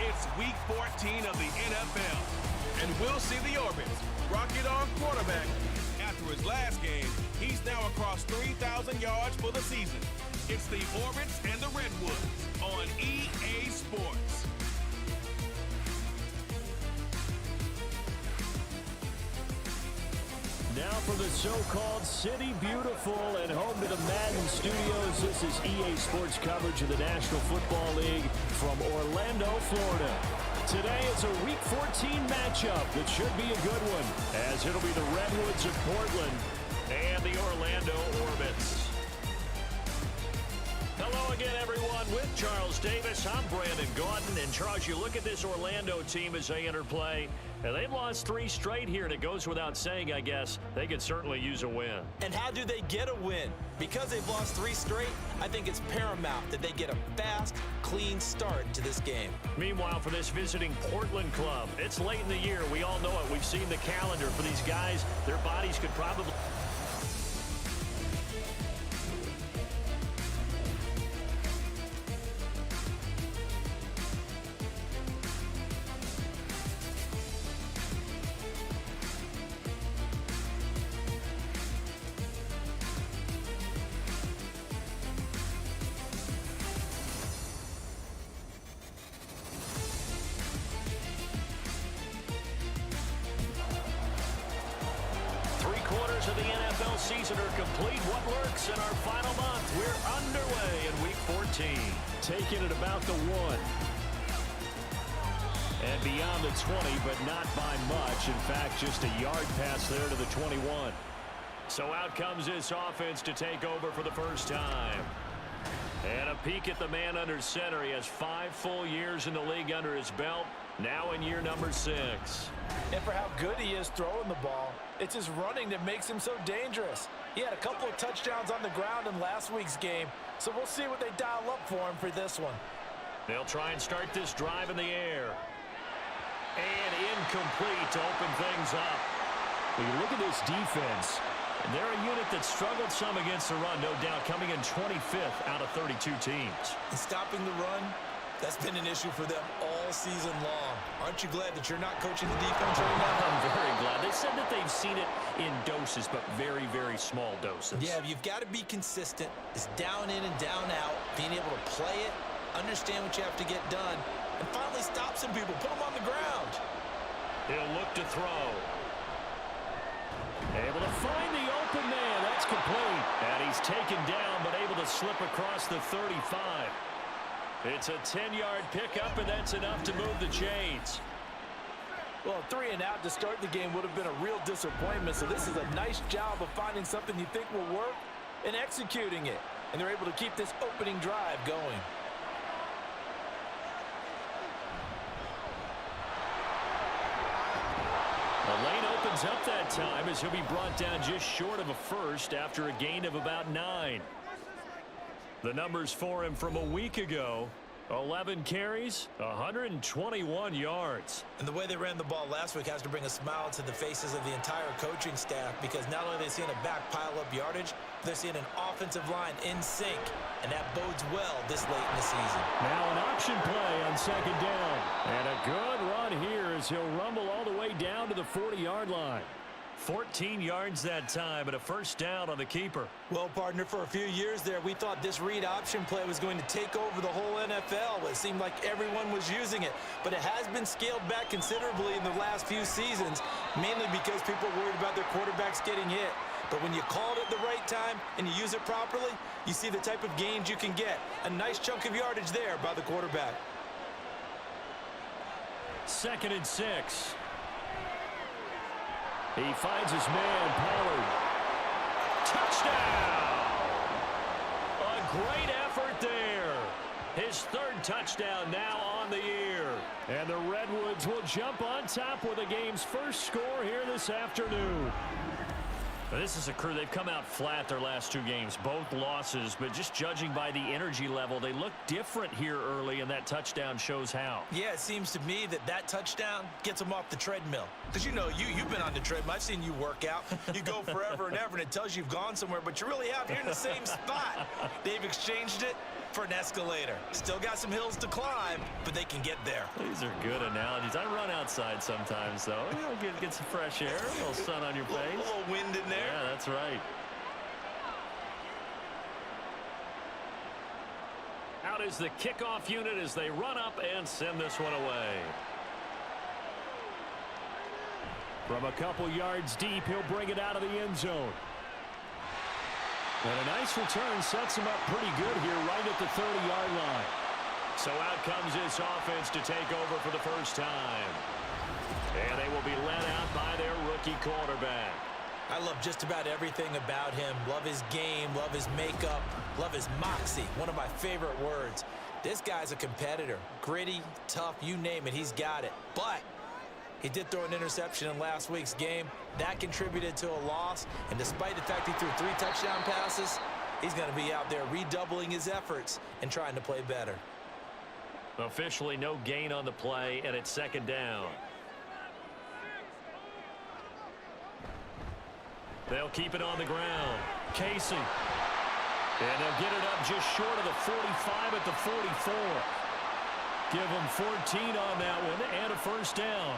It's Week 14 of the NFL, and we'll see the Orbits rock it on quarterback. After his last game, he's now across 3,000 yards for the season. It's the Orbits and the Redwoods on EA Sports. Now for the so-called City Beautiful and home to the Madden studios. This is EA Sports coverage of the National Football League from Orlando, Florida. Today it's a Week 14 matchup that should be a good one, as it'll be the Redwoods of Portland and the Orlando Orbits. Hello again, everyone. With Charles Davis, I'm Brandon Gaudin. And Charles, you look at this Orlando team as they enter play, and they've lost 3 straight here, and it goes without saying, I guess, they could certainly use a win. And how do they get a win? Because they've lost 3 straight, I think it's paramount that they get a fast, clean start to this game. Meanwhile, for this visiting Portland club, it's late in the year. We all know it. We've seen the calendar for these guys. Their bodies could probably... 3/4 of the NFL season are complete. What lurks in our final month? We're underway in Week 14. Taking it about the 1. And beyond the 20, but not by much. In fact, just a yard pass there to the 21. So out comes this offense to take over for the first time. And a peek at the man under center. He has 5 full years in the league under his belt. Now in year number 6. And for how good he is throwing the ball, it's his running that makes him so dangerous. He had a couple of touchdowns on the ground in last week's game, so we'll see what they dial up for him for this one. They'll try and start this drive in the air. And incomplete to open things up. When you look at this defense, they're a unit that struggled some against the run, no doubt, coming in 25th out of 32 teams. And stopping the run, that's been an issue for them all season long. Aren't you glad that you're not coaching the defense right now? I'm very glad. They said that they've seen it in doses, but very, very small doses. Yeah, you've got to be consistent. It's down in and down out, being able to play it, understand what you have to get done, and finally stop some people, put them on the ground. He'll look to throw. Able to find the open man. That's complete. And he's taken down, but able to slip across the 35. It's a 10-yard pickup, and that's enough to move the chains. Well, 3 and out to start the game would have been a real disappointment, so this is a nice job of finding something you think will work and executing it. And they're able to keep this opening drive going. The lane opens up that time as he'll be brought down just short of a first after a gain of about 9. The numbers for him from a week ago: 11 carries, 121 yards. And the way they ran the ball last week has to bring a smile to the faces of the entire coaching staff, because not only are they seeing a back pile up yardage, they're seeing an offensive line in sync, and that bodes well this late in the season. Now an option play on 2nd down. And a good run here as he'll rumble all the way down to the 40-yard line. 14 yards that time and a first down on the keeper. Well, partner, for a few years there, we thought this read option play was going to take over the whole NFL. It seemed like everyone was using it, but it has been scaled back considerably in the last few seasons, mainly because people are worried about their quarterbacks getting hit. But when you call it at the right time and you use it properly, you see the type of gains you can get. A nice chunk of yardage there by the quarterback. 2nd and 6. He finds his man, Pollard. Touchdown! A great effort there. His 3rd touchdown now on the year. And the Redwoods will jump on top with the game's first score here this afternoon. This is a crew. They've come out flat their last 2 games, both losses, but just judging by the energy level, they look different here early, and that touchdown shows how. Yeah, it seems to me that touchdown gets them off the treadmill. Because you know, you've been on the treadmill. I've seen you work out. You go forever and ever, and it tells you you've gone somewhere, but you're really out here in the same spot. They've exchanged it for an escalator. Still got some hills to climb, but they can get there. These are good analogies. I run outside sometimes, though. You know, get some fresh air, a little sun on your face. A little wind in there. Yeah, that's right. Out is the kickoff unit as they run up and send this one away. From a couple yards deep, he'll bring it out of the end zone. And a nice return sets him up pretty good here right at the 30-yard line. So out comes this offense to take over for the first time. And they will be led out by their rookie quarterback. I love just about everything about him. Love his game, love his makeup, love his moxie. One of my favorite words. This guy's a competitor. Gritty, tough, you name it, he's got it. But he did throw an interception in last week's game. That contributed to a loss. And despite the fact he threw 3 touchdown passes, he's going to be out there redoubling his efforts and trying to play better. Officially no gain on the play, and it's second down. They'll keep it on the ground. Casey. And they'll get it up just short of the 45 at the 44. Give him 14 on that one and a first down.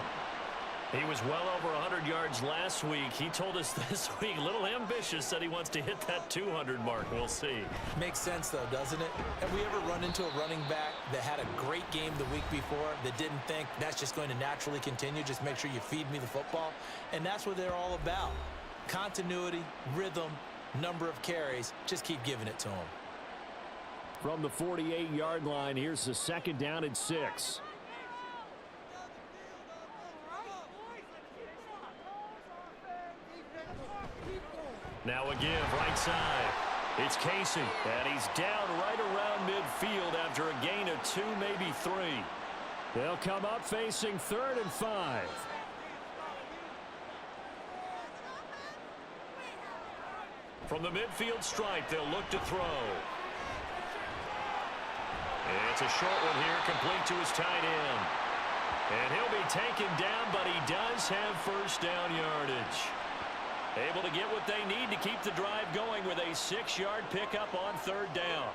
He was well over 100 yards last week. He told us this week, a little ambitious, said he wants to hit that 200 mark. We'll see. Makes sense, though, doesn't it? Have we ever run into a running back that had a great game the week before that didn't think that's just going to naturally continue? Just make sure you feed me the football. And that's what they're all about. Continuity, rhythm, number of carries. Just keep giving it to him. From the 48-yard line, here's the second down and 6. Now a give right side. It's Casey, and he's down right around midfield after a gain of 2, maybe 3. They'll come up facing 3rd and 5. From the midfield stripe, they'll look to throw. It's a short one here, complete to his tight end. And he'll be taken down, but he does have first down yardage. Able to get what they need to keep the drive going with a 6-yard pickup on 3rd down.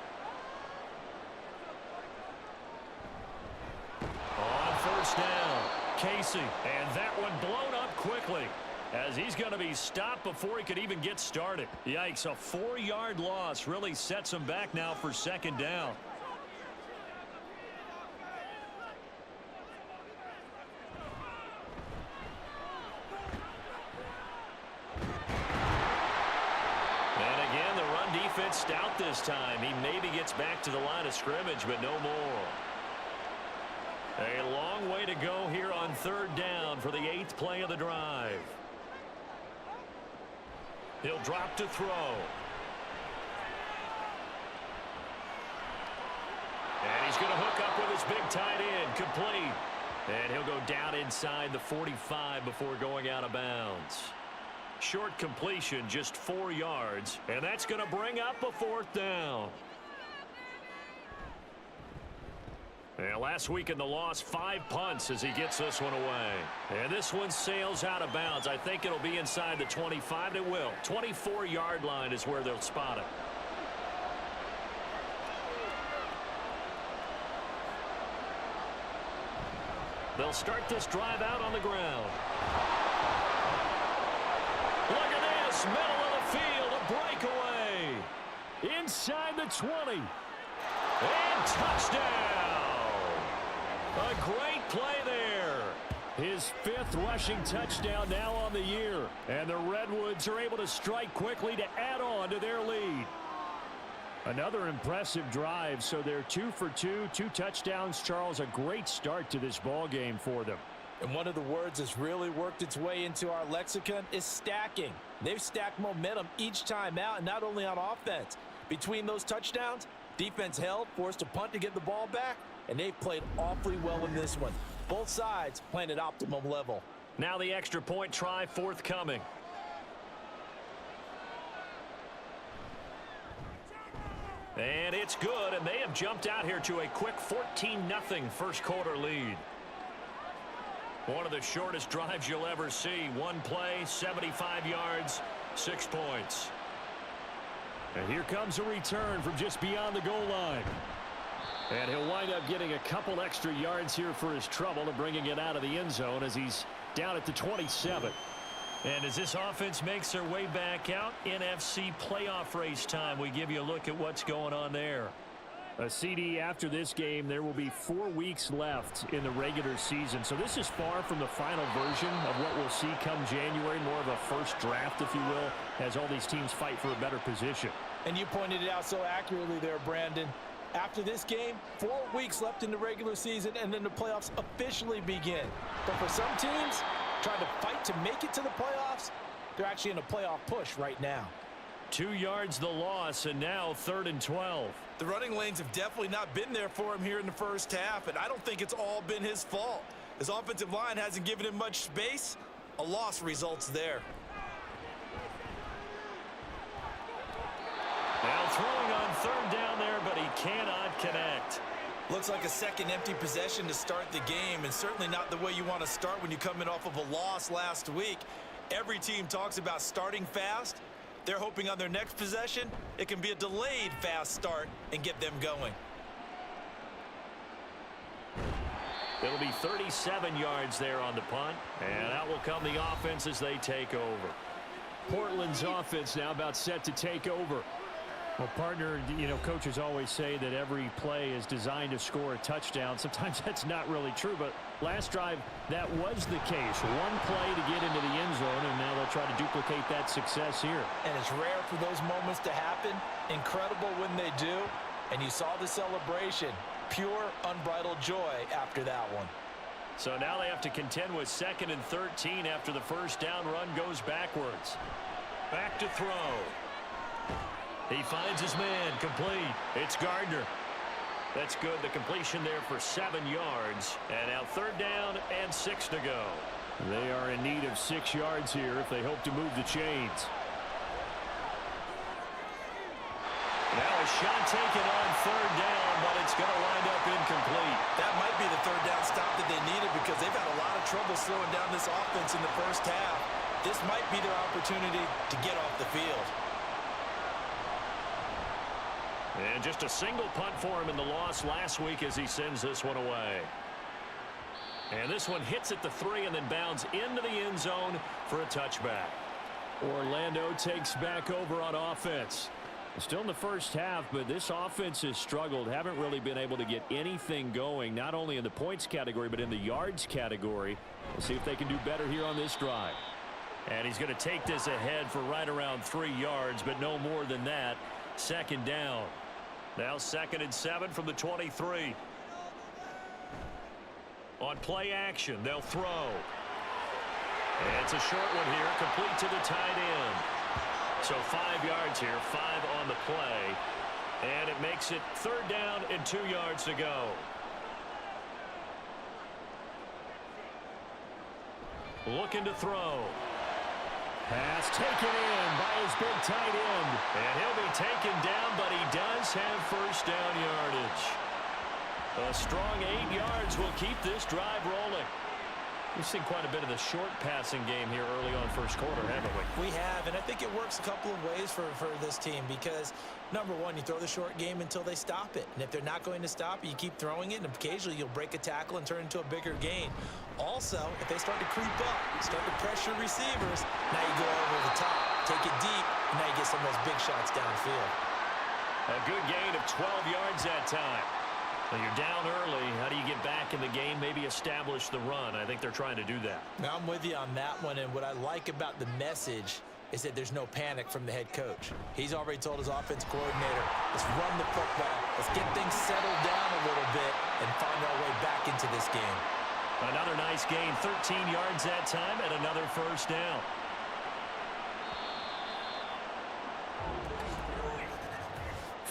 On first down, Casey, and that one blown up quickly as he's going to be stopped before he could even get started. Yikes, a 4-yard loss really sets him back now for 2nd down. Stout this time. He maybe gets back to the line of scrimmage, but no more. A long way to go here on 3rd down for the 8th play of the drive. He'll drop to throw. And he's going to hook up with his big tight end. Complete. And he'll go down inside the 45 before going out of bounds. Short completion, just 4 yards, and that's going to bring up a 4th down. And last week in the loss, 5 punts as he gets this one away. And this one sails out of bounds. I think it'll be inside the 25. It will. 24-yard line is where they'll spot it. They'll start this drive out on the ground. Look at this, middle of the field, a breakaway. Inside the 20. And touchdown. A great play there. His 5th rushing touchdown now on the year. And the Redwoods are able to strike quickly to add on to their lead. Another impressive drive, so they're 2 for 2, 2 touchdowns. Charles, a great start to this ball game for them. And one of the words that's really worked its way into our lexicon is stacking. They've stacked momentum each time out, and not only on offense. Between those touchdowns, defense held, forced a punt to get the ball back, and they've played awfully well in this one. Both sides playing at optimum level. Now the extra point try forthcoming. And it's good, and they have jumped out here to a quick 14-0 first quarter lead. One of the shortest drives you'll ever see. One play, 75 yards, 6 points. And here comes a return from just beyond the goal line. And he'll wind up getting a couple extra yards here for his trouble and bringing it out of the end zone as he's down at the 27. And as this offense makes their way back out, NFC playoff race time, we give you a look at what's going on there. A CD after this game, there will be 4 weeks left in the regular season. So this is far from the final version of what we'll see come January, more of a first draft, if you will, as all these teams fight for a better position. And you pointed it out so accurately there, Brandon. After this game, 4 weeks left in the regular season, and then the playoffs officially begin. But for some teams, trying to fight to make it to the playoffs, they're actually in a playoff push right now. 2 yards the loss, and now 3rd and 12. The running lanes have definitely not been there for him here in the first half, and I don't think it's all been his fault. His offensive line hasn't given him much space. A loss results there. Now throwing on 3rd down there, but he cannot connect. Looks like a second empty possession to start the game, and certainly not the way you want to start when you come in off of a loss last week. Every team talks about starting fast. They're hoping on their next possession, it can be a delayed fast start and get them going. It'll be 37 yards there on the punt, and out will come the offense as they take over. Portland's offense now about set to take over. Well, partner, you know, coaches always say that every play is designed to score a touchdown. Sometimes that's not really true, but last drive, that was the case. One play to get into the end zone, and now they'll try to duplicate that success here. And it's rare for those moments to happen. Incredible when they do. And you saw the celebration. Pure, unbridled joy after that one. So now they have to contend with 2nd and 13 after the first down run goes backwards. Back to throw. He finds his man, complete. It's Gardner. That's good. The completion there for 7 yards. And now 3rd down and 6 to go. They are in need of 6 yards here if they hope to move the chains. Now a shot taken on 3rd down, but it's going to wind up incomplete. That might be the 3rd down stop that they needed because they've had a lot of trouble slowing down this offense in the first half. This might be their opportunity to get off the field. And just a single punt for him in the loss last week as he sends this one away. And this one hits at the 3 and then bounds into the end zone for a touchback. Orlando takes back over on offense. Still in the first half, but this offense has struggled. Haven't really been able to get anything going, not only in the points category, but in the yards category. We'll see if they can do better here on this drive. And he's going to take this ahead for right around 3 yards, but no more than that. 2nd down. Now 2nd and 7 from the 23. On play action, they'll throw. And it's a short one here, complete to the tight end. So 5 yards here, 5 on the play. And it makes it 3rd down and 2 yards to go. Looking to throw. Pass taken in by his big tight end. And he'll be taken down, but he does have first down yardage. A strong 8 yards will keep this drive rolling. We've seen quite a bit of the short passing game here early on first quarter, haven't we? We have, and I think it works a couple of ways for this team because, number one, you throw the short game until they stop it. And if they're not going to stop it, you keep throwing it, and occasionally you'll break a tackle and turn it into a bigger gain. Also, if they start to creep up, start to pressure receivers, now you go over the top, take it deep, and now you get some of those big shots downfield. A good gain of 12 yards that time. When you're down early, how do you get back in the game, maybe establish the run? I think they're trying to do that. Now, I'm with you on that one, and what I like about the message is that there's no panic from the head coach. He's already told his offense coordinator, let's run the football, let's get things settled down a little bit and find our way back into this game. Another nice gain, 13 yards that time, and another first down.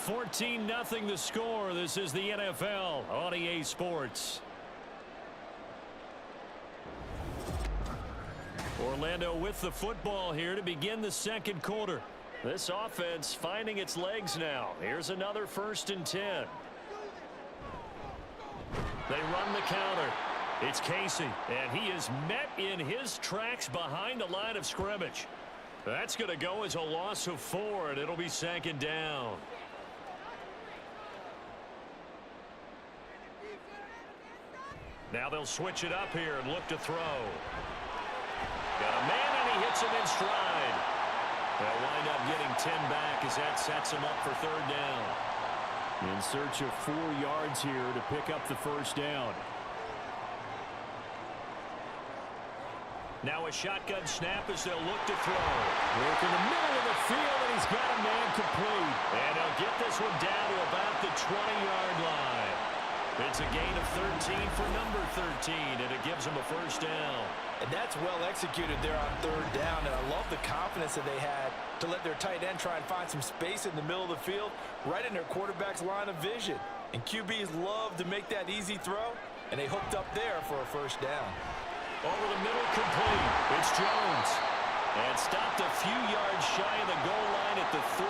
14-0 the score. This is the NFL on EA Sports. Orlando with the football here to begin the second quarter. This offense finding its legs now. Here's another 1st and 10. They run the counter. It's Casey, and he is met in his tracks behind the line of scrimmage. That's going to go as a loss of 4, and it'll be 2nd down. Now they'll switch it up here and look to throw. Got a man, and he hits him in stride. They'll wind up getting 10 back as that sets him up for 3rd down. In search of 4 yards here to pick up the 1st down. Now a shotgun snap as they'll look to throw. Work in the middle of the field, and he's got a man complete. And he'll get this one down to about the 20-yard line. It's a gain of 13 for number 13, and it gives him a 1st down. And that's well executed there on 3rd down, and I love the confidence that they had to let their tight end try and find some space in the middle of the field, right in their quarterback's line of vision. And QBs love to make that easy throw, and they hooked up there for a 1st down. Over the middle, complete. It's Jones. And stopped a few yards shy of the goal line at the 3.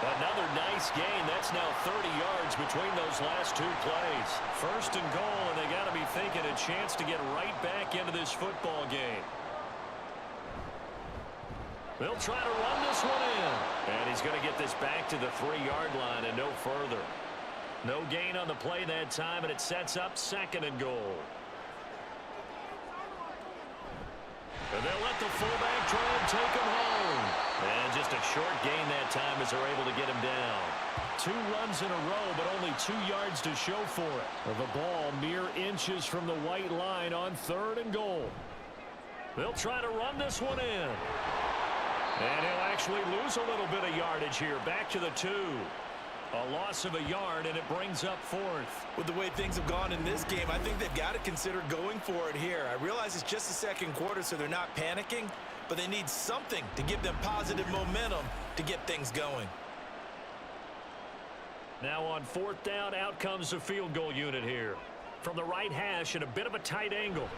Another nice gain. That's now 30 yards between those last 2 plays. 1st and goal, and they got to be thinking a chance to get right back into this football game. They'll try to run this one in. And he's going to get this back to the 3-yard line and no further. No gain on the play that time, and it sets up 2nd and goal. And they'll let the fullback try and take him home. And just a short gain that time as they're able to get him down. 2 runs in a row, but only 2 yards to show for it. The ball mere inches from the white line on 3rd and goal. They'll try to run this one in. And he'll actually lose a little bit of yardage here. Back to the 2. A loss of a yard, and it brings up 4th. With the way things have gone in this game, I think they've got to consider going for it here. I realize it's just the 2nd quarter, so they're not panicking, but they need something to give them positive momentum to get things going. Now on 4th down, out comes the field goal unit here. From the right hash at a bit of a tight angle.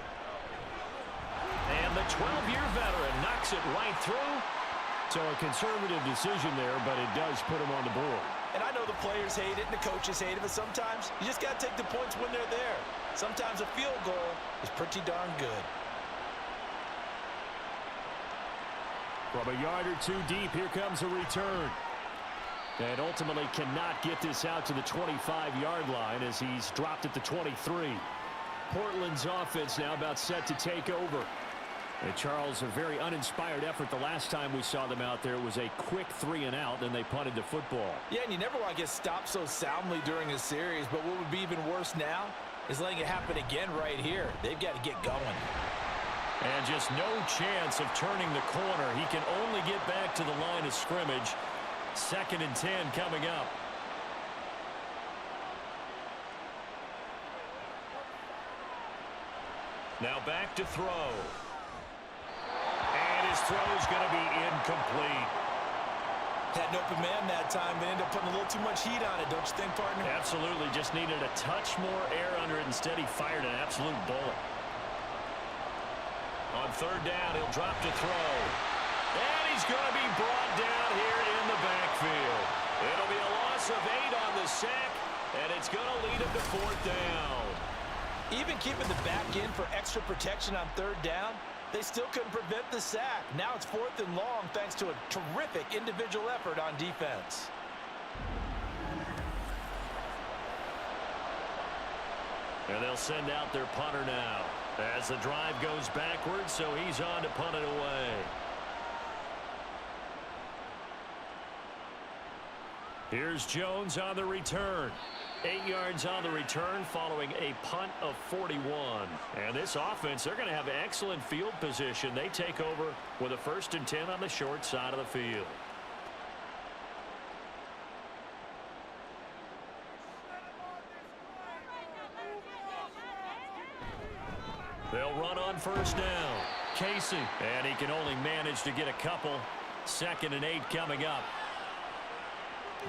And the 12-year veteran knocks it right through. So a conservative decision there, but it does put him on the board. And I know the players hate it and the coaches hate it, but sometimes you just got to take the points when they're there. Sometimes a field goal is pretty darn good. From a yard or 2 deep, here comes a return. And ultimately cannot get this out to the 25-yard line as he's dropped at the 23. Portland's offense now about set to take over. And Charles, a very uninspired effort the last time we saw them out there. It was a quick 3 and out, then they punted the football. Yeah, and you never want to get stopped so soundly during a series, but what would be even worse now is letting it happen again right here. They've got to get going. And just no chance of turning the corner. He can only get back to the line of scrimmage. 2nd and 10 coming up. Now back to throw. And his throw is going to be incomplete. Had an open man that time, but ended up putting a little too much heat on it, don't you think, partner? Absolutely. Just needed a touch more air under it. Instead, he fired an absolute bullet. On 3rd down, he'll drop to throw. And he's going to be brought down here in the backfield. It'll be a loss of 8 on the sack, and it's going to lead him to 4th down. Even keeping the back in for extra protection on 3rd down, they still couldn't prevent the sack. Now it's 4th and long thanks to a terrific individual effort on defense. And they'll send out their punter now as the drive goes backwards, so he's on to punt it away. Here's Jones on the return. 8 yards on the return following a punt of 41. And this offense, they're going to have excellent field position. They take over with a 1st and 10 on the short side of the field. They'll run on 1st down. Casey, and he can only manage to get a couple. 2nd and 8 coming up.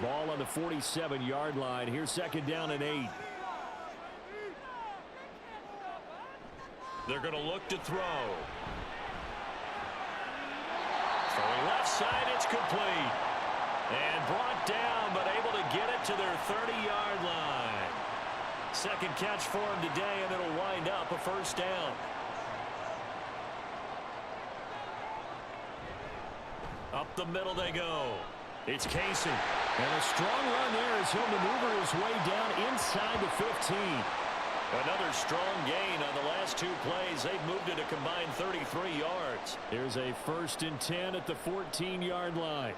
Ball on the 47-yard line. Here's 2nd down and 8. They're going to look to throw. Throwing left side, it's complete. And brought down, but able to get it to their 30-yard line. Second catch for him today, and it'll wind up a first down. Up the middle they go. It's Casey. And a strong run there as he'll maneuver his way down inside the 15. Another strong gain on the last two plays. They've moved it a combined 33 yards. Here's a 1st and 10 at the 14-yard line.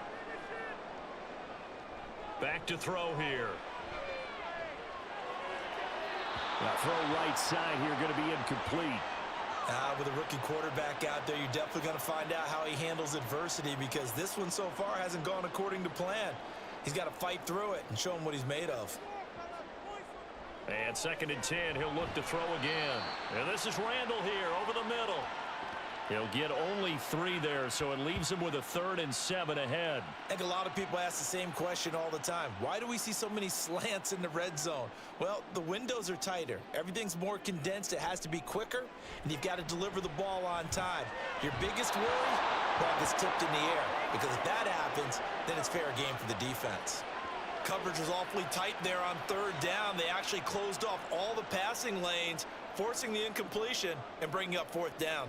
Back to throw here. Now throw right side here, going to be incomplete. With a rookie quarterback out there, you're definitely going to find out how he handles adversity, because this one so far hasn't gone according to plan. He's got to fight through it and show him what he's made of. And 2nd and 10, he'll look to throw again. And this is Randall here over the middle. He'll get only 3 there, so it leaves him with a 3rd and 7 ahead. I think a lot of people ask the same question all the time. Why do we see so many slants in the red zone? Well, the windows are tighter. Everything's more condensed. It has to be quicker, and you've got to deliver the ball on time. Your biggest worry? Ball gets tipped in the air, because if that happens, then it's fair game for the defense. Coverage was awfully tight there on 3rd down. They actually closed off all the passing lanes, forcing the incompletion and bringing up 4th down.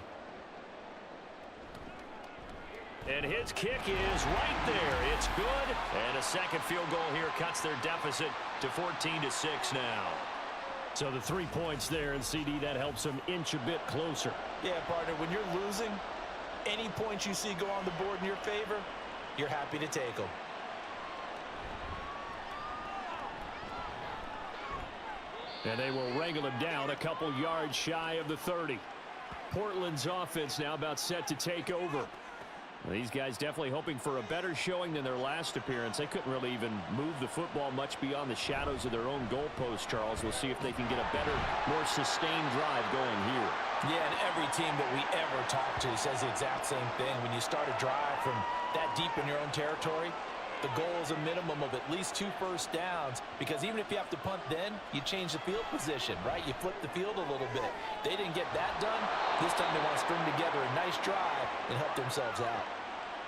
And his kick is right there. It's good. And a second field goal here cuts their deficit to 14-6 now. So the 3 points there, and CD, that helps them inch a bit closer. Yeah, partner, when you're losing, any points you see go on the board in your favor, you're happy to take them. And they will wrangle him down a couple yards shy of the 30. Portland's offense now about set to take over. These guys definitely hoping for a better showing than their last appearance. They couldn't really even move the football much beyond the shadows of their own goalpost, Charles. We'll see if they can get a better, more sustained drive going here. Yeah, and every team that we ever talk to says the exact same thing. When you start a drive from that deep in your own territory, the goal is a minimum of at least 2 first downs, because even if you have to punt then, you change the field position, right? You flip the field a little bit. They didn't get that done. This time they want to string together a nice drive and help themselves out.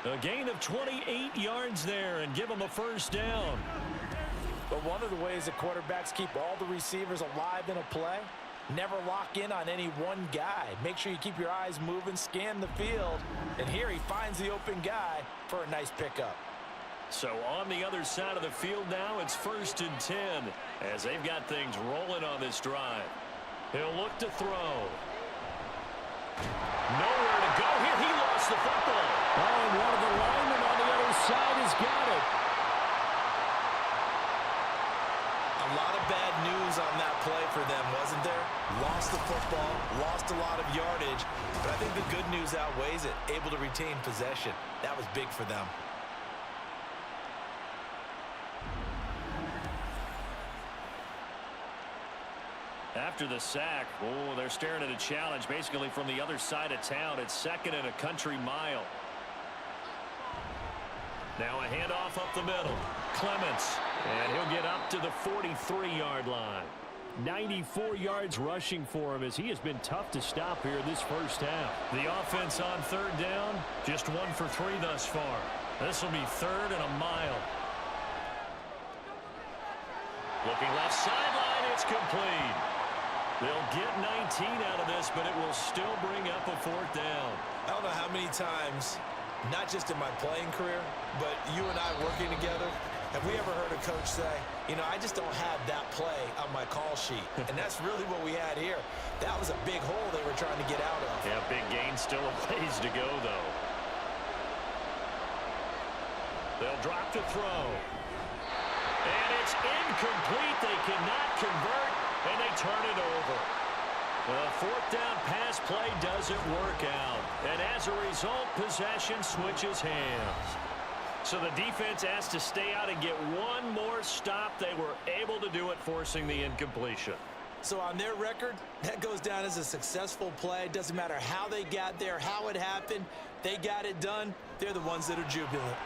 A gain of 28 yards there and give them a first down. But one of the ways that quarterbacks keep all the receivers alive in a play, never lock in on any one guy. Make sure you keep your eyes moving, scan the field, and here he finds the open guy for a nice pickup. So on the other side of the field now, it's 1st and 10 as they've got things rolling on this drive. He'll look to throw. Nowhere to go here. He lost the football. Oh, and one of the linemen on the other side has got it. A lot of bad news on that play for them, wasn't there? Lost the football, lost a lot of yardage, but I think the good news outweighs it. Able to retain possession. That was big for them. After the sack, oh, they're staring at a challenge basically from the other side of town. It's 2nd and a country mile. Now a handoff up the middle. Clements, and he'll get up to the 43-yard line. 94 yards rushing for him as he has been tough to stop here this first half. The offense on 3rd down, just 1 for 3 thus far. This will be 3rd and a mile. Looking left sideline, it's complete. They'll get 19 out of this, but it will still bring up a 4th down. I don't know how many times, not just in my playing career, but you and I working together, have we ever heard a coach say, you know, I just don't have that play on my call sheet. And that's really what we had here. That was a big hole they were trying to get out of. Yeah, big gain, still a ways to go, though. They'll drop to throw. And it's incomplete. They cannot convert, and they turn it over. The 4th down pass play doesn't work out. And as a result, possession switches hands. So the defense has to stay out and get one more stop. They were able to do it, forcing the incompletion. So on their record, that goes down as a successful play. It doesn't matter how they got there, how it happened. They got it done. They're the ones that are jubilant.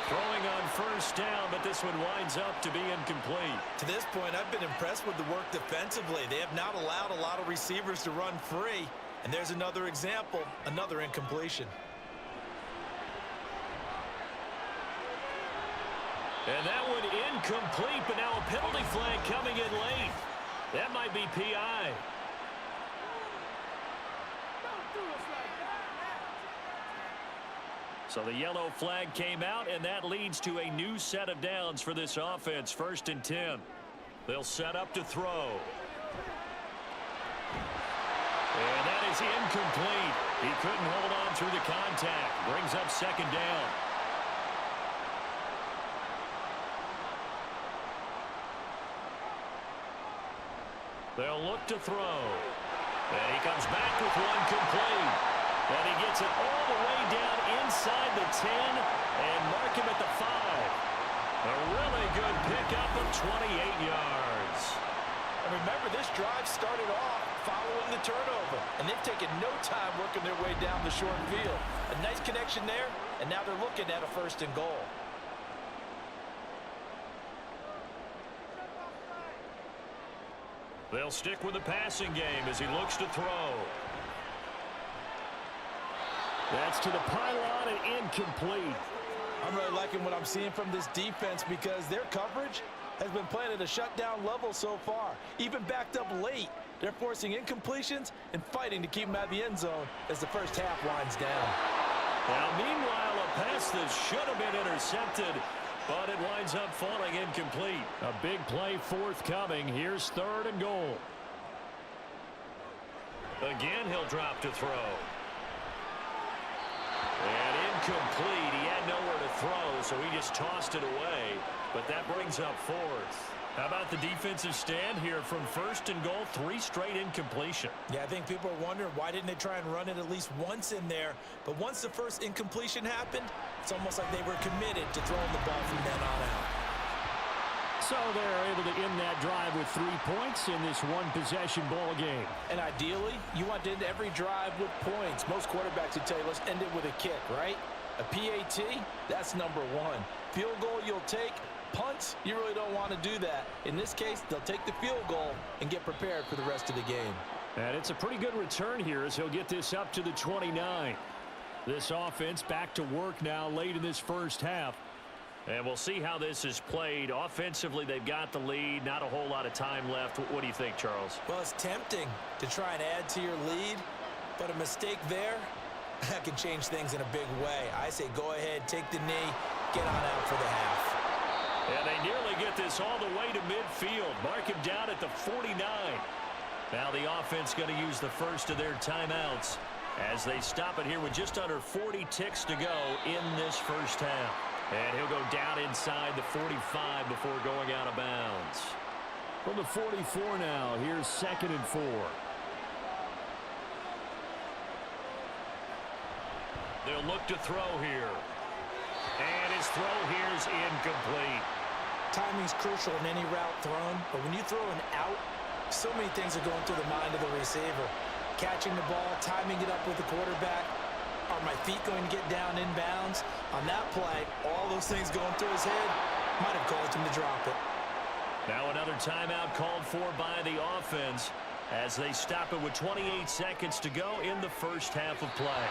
Throwing on 1st down, but this one winds up to be incomplete. To this point, I've been impressed with the work defensively. They have not allowed a lot of receivers to run free. And there's another example, another incompletion. And that one incomplete, but now a penalty flag coming in late. That might be PI. So the yellow flag came out, and that leads to a new set of downs for this offense. 1st and 10. They'll set up to throw. And that is incomplete. He couldn't hold on through the contact. Brings up 2nd down. They'll look to throw. And he comes back with one complete. And he gets it all the way down inside the 10 and mark him at the 5. A really good pickup of 28 yards. And remember, this drive started off following the turnover, and they've taken no time working their way down the short field. A nice connection there, and now they're looking at a 1st and goal. They'll stick with the passing game as he looks to throw. That's to the pylon and incomplete. I'm really liking what I'm seeing from this defense because their coverage has been playing at a shutdown level so far. Even backed up late, they're forcing incompletions and fighting to keep them out of the end zone as the first half winds down. Now, meanwhile, a pass that should have been intercepted, but it winds up falling incomplete. A big play forthcoming. Here's 3rd and goal. Again, he'll drop to throw. And incomplete. He had nowhere to throw, so he just tossed it away. But that brings up 4th. How about the defensive stand here from 1st and goal? 3 straight incompletion. Yeah, I think people are wondering why didn't they try and run it at least once in there. But once the first incompletion happened, it's almost like they were committed to throwing the ball from then on out. So they're able to end that drive with 3 points in this one-possession ball game. And ideally, you want to end every drive with points. Most quarterbacks would tell you, let's end it with a kick, right? A PAT, that's number 1. Field goal you'll take. Punts, you really don't want to do that. In this case, they'll take the field goal and get prepared for the rest of the game. And it's a pretty good return here as he'll get this up to the 29. This offense back to work now late in this first half. And we'll see how this is played. Offensively, they've got the lead. Not a whole lot of time left. What do you think, Charles? Well, it's tempting to try and add to your lead, but a mistake there, that can change things in a big way. I say go ahead, take the knee, get on out for the half. And they nearly get this all the way to midfield. Mark him down at the 49. Now the offense going to use the first of their timeouts as they stop it here with just under 40 ticks to go in this first half. And he'll go down inside the 45 before going out of bounds. From the 44 now, here's 2nd and 4. They'll look to throw here. And his throw here is incomplete. Timing's crucial in any route thrown, but when you throw an out, so many things are going through the mind of the receiver. Catching the ball, timing it up with the quarterback. Are my feet going to get down inbounds? On that play, all those things going through his head might have caused him to drop it. Now another timeout called for by the offense as they stop it with 28 seconds to go in the first half of play.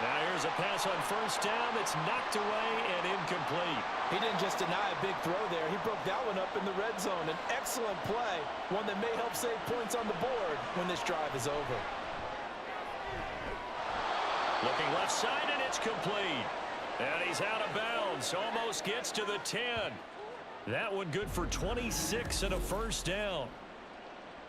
Now here's a pass on 1st down that's knocked away and incomplete. He didn't just deny a big throw there. He broke that one up in the red zone. An excellent play, one that may help save points on the board when this drive is over. Looking left side, and it's complete. And he's out of bounds. Almost gets to the 10. That one good for 26 and a 1st down.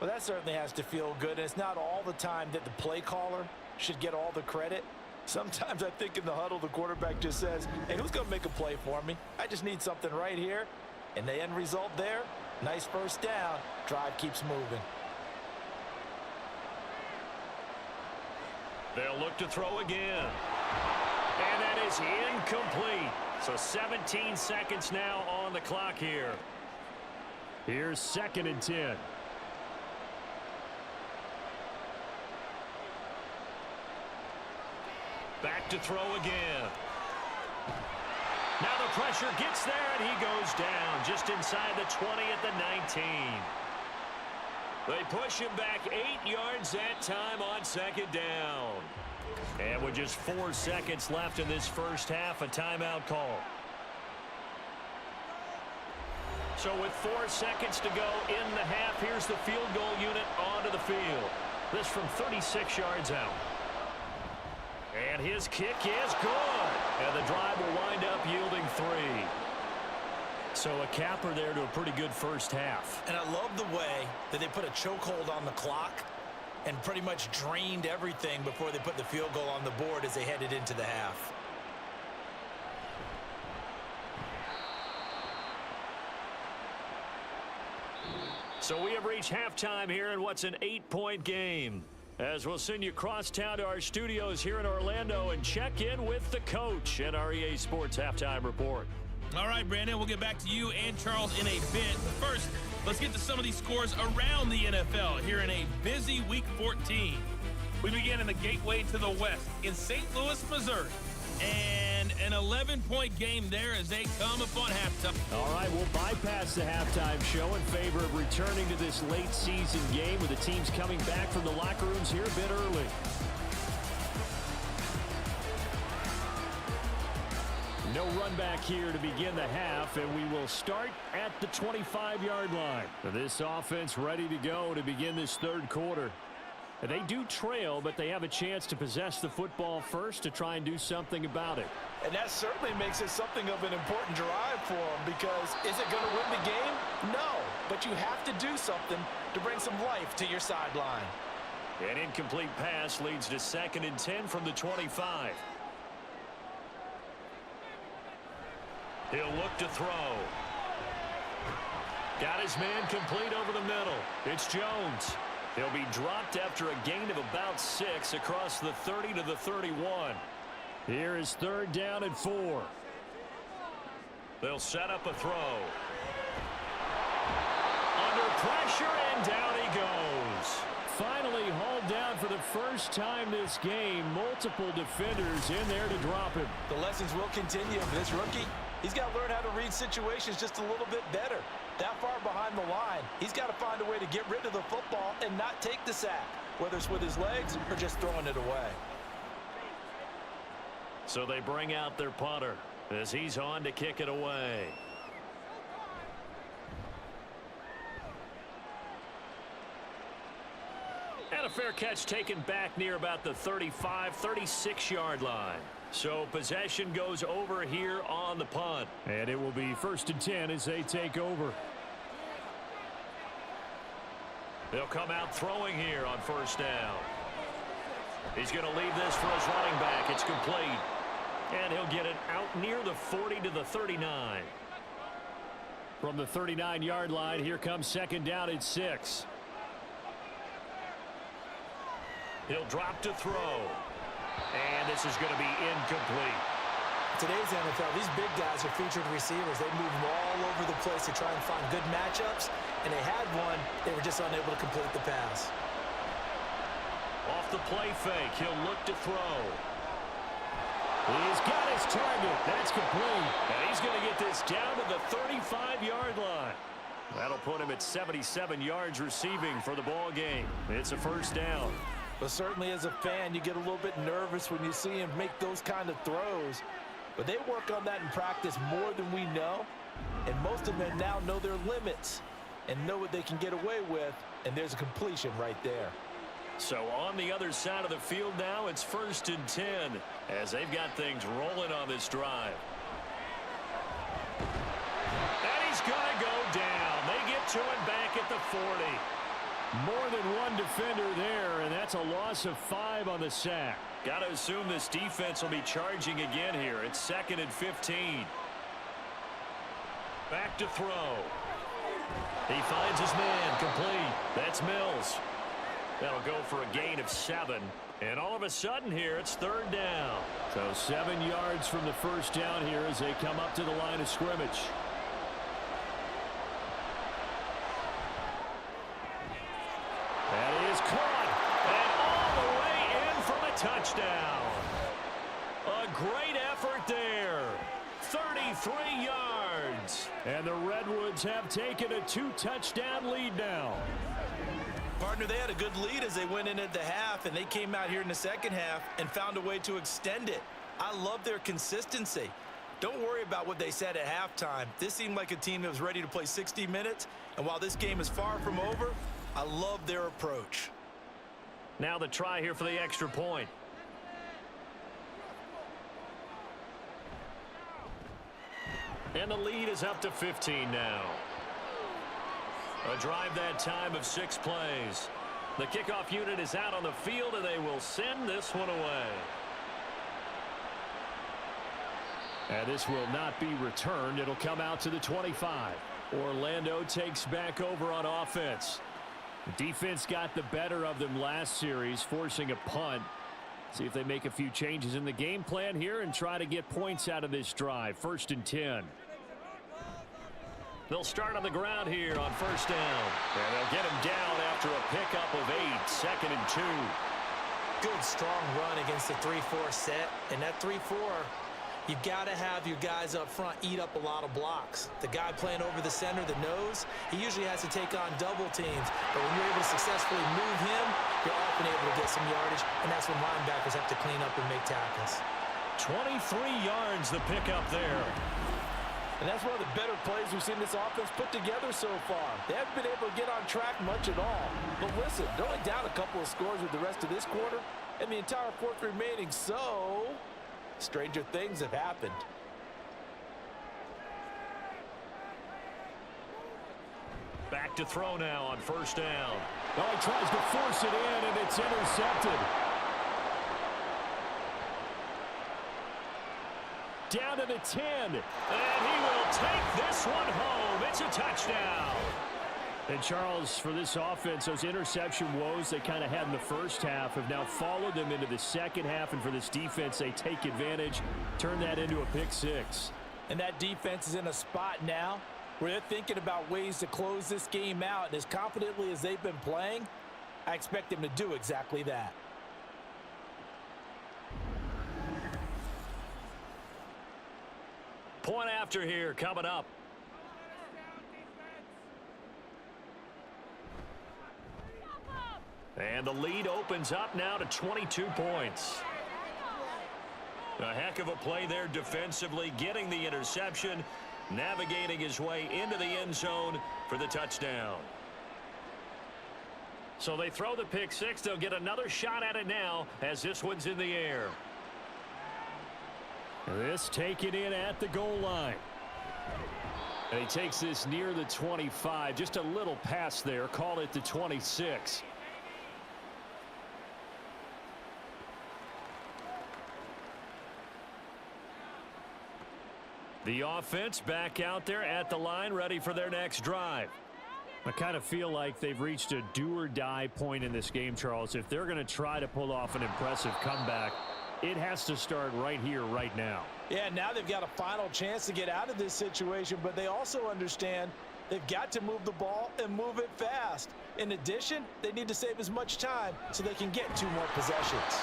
Well, that certainly has to feel good. And it's not all the time that the play caller should get all the credit. Sometimes I think in the huddle, the quarterback just says, hey, who's going to make a play for me? I just need something right here. And the end result there, nice 1st down. Drive keeps moving. They'll look to throw again. And that is incomplete. So 17 seconds now on the clock here. Here's 2nd and 10. Back to throw again. Now the pressure gets there, and he goes down just inside the 20 at the 19. They push him back 8 yards that time on 2nd down. And with just 4 seconds left in this first half, a timeout call. So with 4 seconds to go in the half, here's the field goal unit onto the field. This from 36 yards out. And his kick is good. And the drive will wind up yielding 3. So a capper there to a pretty good first half. And I love the way that they put a chokehold on the clock and pretty much drained everything before they put the field goal on the board as they headed into the half. So we have reached halftime here in what's an 8-point game. As we'll send you across town to our studios here in Orlando and check in with the coach at our EA Sports Halftime Report. All right, Brandon, we'll get back to you and Charles in a bit. But first, let's get to some of these scores around the NFL here in a busy Week 14. We begin in the gateway to the west in St. Louis, Missouri. And an 11-point game there as they come upon halftime. All right, we'll bypass the halftime show in favor of returning to this late-season game with the teams coming back from the locker rooms here a bit early. No run back here to begin the half, and we will start at the 25-yard line. This offense ready to go to begin this third quarter. They do trail, but they have a chance to possess the football first to try and do something about it. And that certainly makes it something of an important drive for them, because is it going to win the game? No, but you have to do something to bring some life to your sideline. An incomplete pass leads to 2nd and 10 from the 25. He'll look to throw. Got his man complete over the middle. It's Jones. He'll be dropped after a gain of about 6 across the 30 to the 31. Here is 3rd down and 4. They'll set up a throw. Under pressure, and down he goes. Finally hauled down for the first time this game. Multiple defenders in there to drop him. The lessons will continue for this rookie. He's got to learn how to read situations just a little bit better. That far behind the line, he's got to find a way to get rid of the football and not take the sack, whether it's with his legs or just throwing it away. So they bring out their punter as he's on to kick it away. And a fair catch taken back near about the 35, 36-yard line. So possession goes over here on the punt. And it will be 1st and 10 as they take over. They'll come out throwing here on 1st down. He's going to leave this for his running back. It's complete. And he'll get it out near the 40 to the 39. From the 39-yard line, here comes 2nd down at 6. He'll drop to throw. And this is going to be incomplete. Today's NFL, these big guys are featured receivers. They move all over the place to try and find good matchups. And they had one. They were just unable to complete the pass. Off the play fake, he'll look to throw. He's got his target. That's complete. And he's going to get this down to the 35-yard line. That'll put him at 77 yards receiving for the ball game. It's a 1st down. But certainly as a fan, you get a little bit nervous when you see him make those kind of throws. But they work on that in practice more than we know. And most of them now know their limits and know what they can get away with. And there's a completion right there. So on the other side of the field now, it's 1st and 10 as they've got things rolling on this drive. And he's going to go down. They get to him back at the 40. More than one defender there, and that's a loss of 5 on the sack. Got to assume this defense will be charging again here. It's 2nd and 15. Back to throw. He finds his man complete. That's Mills. That'll go for a gain of 7. And all of a sudden here, it's 3rd down. So 7 yards from the 1st down here as they come up to the line of scrimmage. That is caught. And all the way in from a touchdown. A great effort there. 33 yards. And the Redwoods have taken a 2-touchdown lead now. Partner, they had a good lead as they went into the half, and they came out here in the second half and found a way to extend it. I love their consistency. Don't worry about what they said at halftime. This seemed like a team that was ready to play 60 minutes, and while this game is far from over, I love their approach. Now the try here for the extra point. And the lead is up to 15 now. A drive that time of 6 plays. The kickoff unit is out on the field, and they will send this one away. And this will not be returned. It'll come out to the 25. Orlando takes back over on offense. The defense got the better of them last series, forcing a punt. See if they make a few changes in the game plan here and try to get points out of this drive. 1st and 10. They'll start on the ground here on 1st down. And they'll get him down after a pickup of 8. 2nd and 2. Good, strong run against the 3-4 set. And that 3-4, you've got to have your guys up front eat up a lot of blocks. The guy playing over the center, the nose, he usually has to take on double teams. But when you're able to successfully move him, you're often able to get some yardage. And that's when linebackers have to clean up and make tackles. 23 yards the pickup there. And that's one of the better plays we've seen this offense put together so far. They haven't been able to get on track much at all. But listen, they're only down a couple of scores with the rest of this quarter and the entire 4th remaining. So, stranger things have happened. Back to throw now on 1st down. Oh, he tries to force it in, and it's intercepted. Down to the 10, and he will take this one home. It's a touchdown. And Charles, for this offense, those interception woes they kind of had in the first half have now followed them into the second half, and for this defense, they take advantage, turn that into a pick 6. And that defense is in a spot now where they're thinking about ways to close this game out, and as confidently as they've been playing, I expect them to do exactly that. Point after here coming up. And the lead opens up now to 22 points. A heck of a play there defensively, getting the interception, navigating his way into the end zone for the touchdown. So they throw the pick 6. They'll get another shot at it now as this one's in the air. This taken in at the goal line. And he takes this near the 25. Just a little pass there. Call it the 26. The offense back out there at the line, ready for their next drive. I kind of feel like they've reached a do-or-die point in this game, Charles. If they're going to try to pull off an impressive comeback, it has to start right here, right now. Yeah, now they've got a final chance to get out of this situation, but they also understand they've got to move the ball and move it fast. In addition, they need to save as much time so they can get 2 more possessions.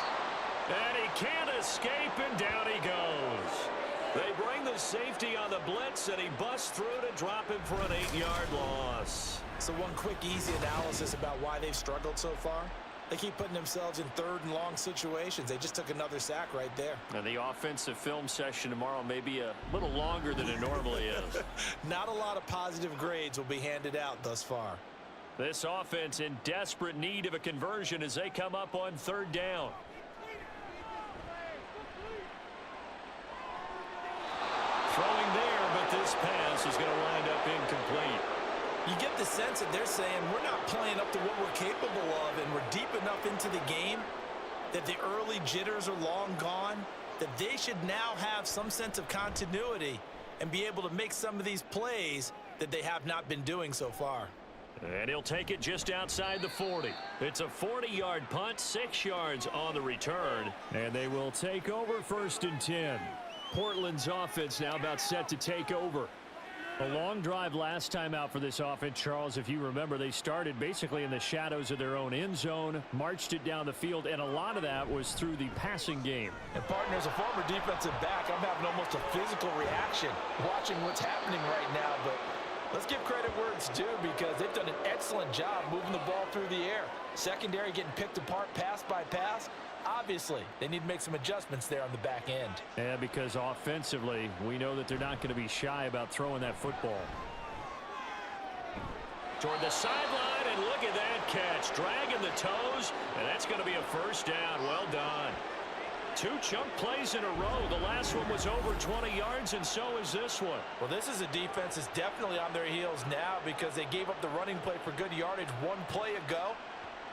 And he can't escape, and down he goes. They bring the safety on the blitz, and he busts through to drop him for an 8-yard loss. So one quick, easy analysis about why they've struggled so far. They keep putting themselves in 3rd and long situations. They just took another sack right there. And the offensive film session tomorrow may be a little longer than it normally is. Not a lot of positive grades will be handed out thus far. This offense in desperate need of a conversion as they come up on 3rd down. Throwing there, but this pass is going to wind up incomplete. You get the sense that they're saying we're not playing up to what we're capable of, and we're deep enough into the game that the early jitters are long gone, that they should now have some sense of continuity and be able to make some of these plays that they have not been doing so far. And he'll take it just outside the 40. It's a 40-yard punt, 6 yards on the return. And they will take over 1st and 10. Portland's offense now about set to take over. A long drive last time out for this offense, Charles. If you remember, they started basically in the shadows of their own end zone, marched it down the field, and a lot of that was through the passing game. And partner, as a former defensive back, I'm having almost a physical reaction watching what's happening right now. But let's give credit where it's due, because they've done an excellent job moving the ball through the air. Secondary getting picked apart pass by pass. Obviously, they need to make some adjustments there on the back end. Yeah, because offensively, we know that they're not going to be shy about throwing that football. Toward the sideline, and look at that catch. Dragging the toes, and that's going to be a first down. Well done. 2 chunk plays in a row. The last one was over 20 yards, and so is this one. Well, this is a defense that's definitely on their heels now because they gave up the running play for good yardage 1 play ago.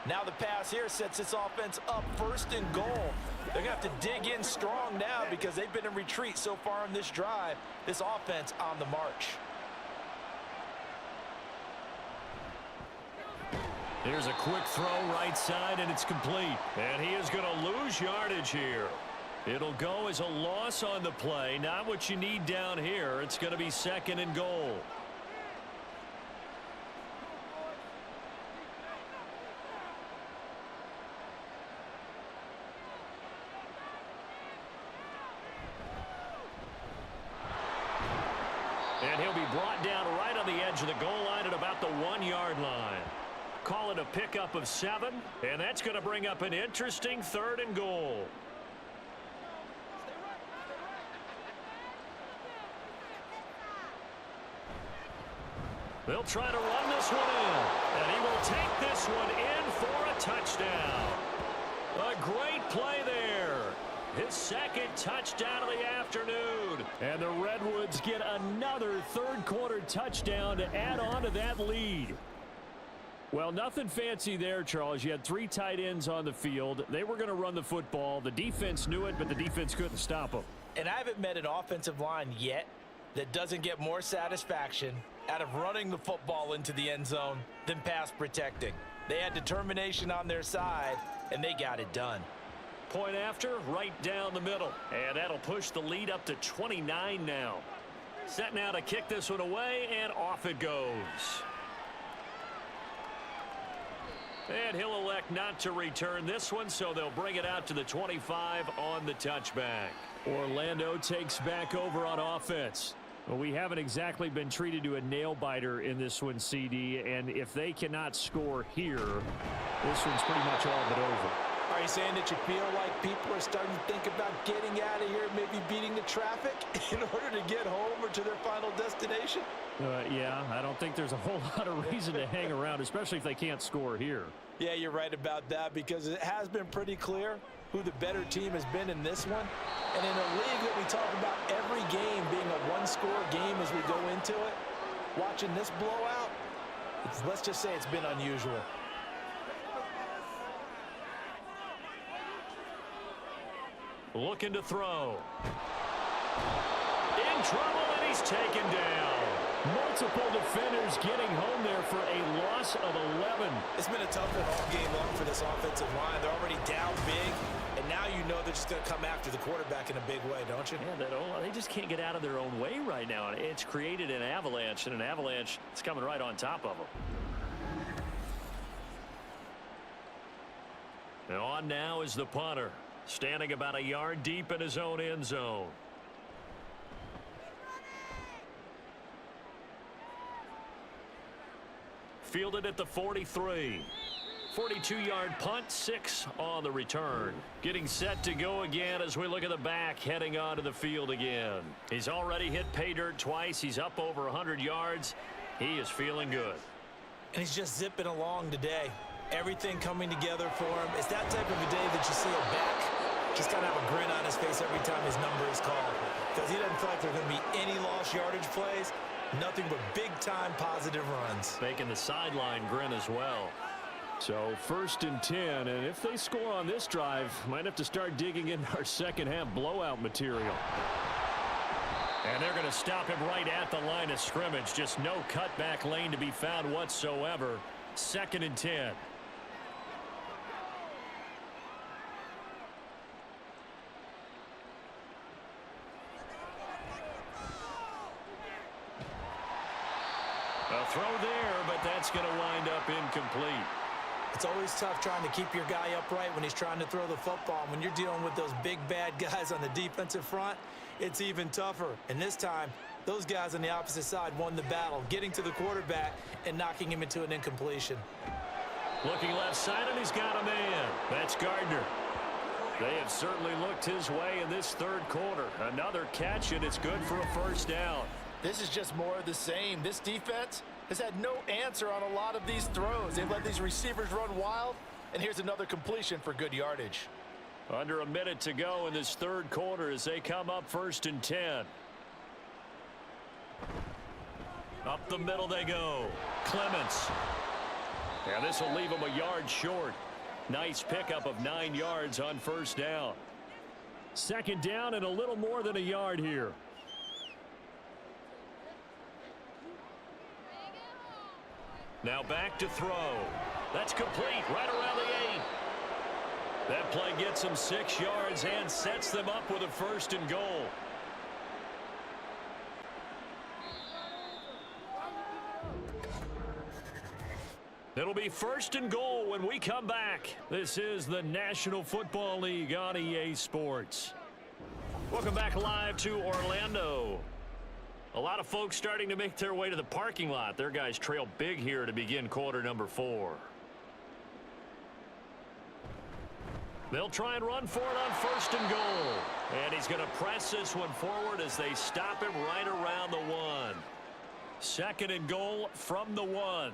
Now the pass here sets this offense up 1st and goal. They're going to have to dig in strong now because they've been in retreat so far in this drive. This offense on the march. Here's a quick throw right side, and it's complete. And he is going to lose yardage here. It'll go as a loss on the play. Not what you need down here. It's going to be 2nd and goal. And he'll be brought down right on the edge of the goal line at about the 1-yard line. Call it a pickup of 7, and that's going to bring up an interesting 3rd and goal. They'll try to run this one in, and he will take this one in for a touchdown. A great play there. His 2nd touchdown of the afternoon. And the Redwoods get another 3rd quarter touchdown to add on to that lead. Well, nothing fancy there, Charles. You had 3 tight ends on the field. They were going to run the football. The defense knew it, but the defense couldn't stop them. And I haven't met an offensive line yet that doesn't get more satisfaction out of running the football into the end zone than pass protecting. They had determination on their side, and they got it done. Point after, right down the middle. And that'll push the lead up to 29 now. Set now to kick this one away, and off it goes. And he'll elect not to return this one, so they'll bring it out to the 25 on the touchback. Orlando takes back over on offense. Well, we haven't exactly been treated to a nail-biter in this one, CD, and if they cannot score here, this one's pretty much all but over. Are you saying that you feel like people are starting to think about getting out of here, maybe beating the traffic in order to get home or to their final destination? Yeah, I don't think there's a whole lot of reason to hang around, especially if they can't score here. Yeah, you're right about that because it has been pretty clear who the better team has been in this one. And in a league that we talk about every game being a 1-score game as we go into it, watching this blowout, let's just say it's been unusual. Looking to throw. In trouble, and he's taken down. Multiple defenders getting home there for a loss of 11. It's been a tough one all game long for this offensive line. They're already down big, and now you know they're just going to come after the quarterback in a big way, don't you? Yeah, they just can't get out of their own way right now. It's created an avalanche, and an avalanche is coming right on top of them. And on now is the punter, standing about a yard deep in his own end zone. Fielded at the 43. 42-yard punt, 6 on the return. Getting set to go again as we look at the back, heading onto the field again. He's already hit pay dirt twice. He's up over 100 yards. He is feeling good. And he's just zipping along today. Everything coming together for him. It's that type of a day that you see a back just kind of have a grin on his face every time his number is called. Because he doesn't feel like there are going to be any lost yardage plays. Nothing but big-time positive runs. Making the sideline grin as well. So 1st and 10, and if they score on this drive, might have to start digging into our second-half blowout material. And they're going to stop him right at the line of scrimmage. Just no cutback lane to be found whatsoever. 2nd and 10. A throw there, but that's going to wind up incomplete. It's always tough trying to keep your guy upright when he's trying to throw the football. When you're dealing with those big, bad guys on the defensive front, it's even tougher. And this time, those guys on the opposite side won the battle, getting to the quarterback and knocking him into an incompletion. Looking left side, and he's got a man. That's Gardner. They have certainly looked his way in this third quarter. Another catch, and it's good for a first down. This is just more of the same. This defense has had no answer on a lot of these throws. They've let these receivers run wild, and here's another completion for good yardage. Under a minute to go in this third quarter as they come up 1st and 10. Up the middle they go. Clements. Yeah, this will leave him a yard short. Nice pickup of 9 yards on first down. Second down and a little more than a yard here. Now back to throw. That's complete right around the 8. That play gets them 6 yards and sets them up with a 1st and goal. It'll be 1st and goal when we come back. This is the National Football League on EA Sports. Welcome back live to Orlando. A lot of folks starting to make their way to the parking lot. Their guys trail big here to begin quarter number 4. They'll try and run for it on 1st and goal. And he's going to press this one forward as they stop him right around the 1. 2nd and goal from the 1.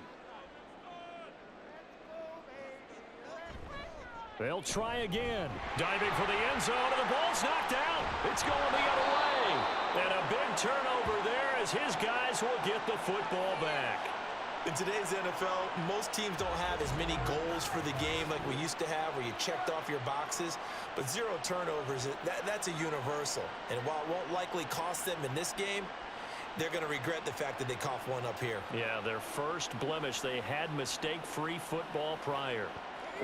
They'll try again. Diving for the end zone, and the ball's knocked out. It's going the other way. And a big turnover there as his guys will get the football back. In today's NFL, most teams don't have as many goals for the game like we used to have where you checked off your boxes. But 0 turnovers, that's a universal. And while it won't likely cost them in this game, they're going to regret the fact that they coughed one up here. Yeah, their first blemish. They had mistake-free football prior.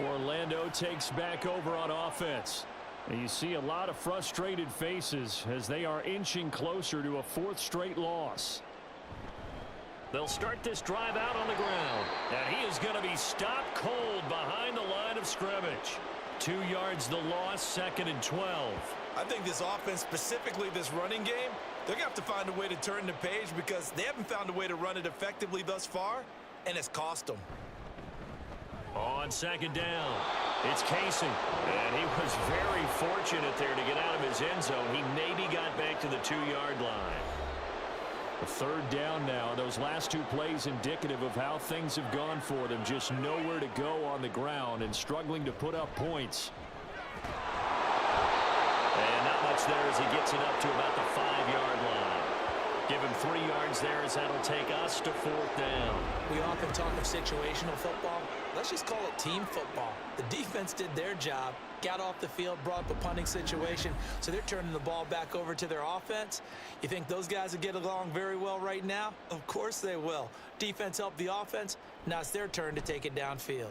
Orlando takes back over on offense. And you see a lot of frustrated faces as they are inching closer to a 4th straight loss. They'll start this drive out on the ground. And he is going to be stopped cold behind the line of scrimmage. 2 yards the loss, 2nd and 12. I think this offense, specifically this running game, they're going to have to find a way to turn the page because they haven't found a way to run it effectively thus far, and it's cost them. On 2nd down, it's Casey. And he was very fortunate there to get out of his end zone. He maybe got back to the 2-yard line. A 3rd down now. Those last 2 plays indicative of how things have gone for them. Just nowhere to go on the ground and struggling to put up points. And not much there as he gets it up to about the 5-yard line. Give him 3 yards there as that'll take us to 4th down. We often talk of situational football. Let's just call it team football. The defense did their job, got off the field, brought up a punting situation, so they're turning the ball back over to their offense. You think those guys will get along very well right now? Of course they will. Defense helped the offense. Now it's their turn to take it downfield.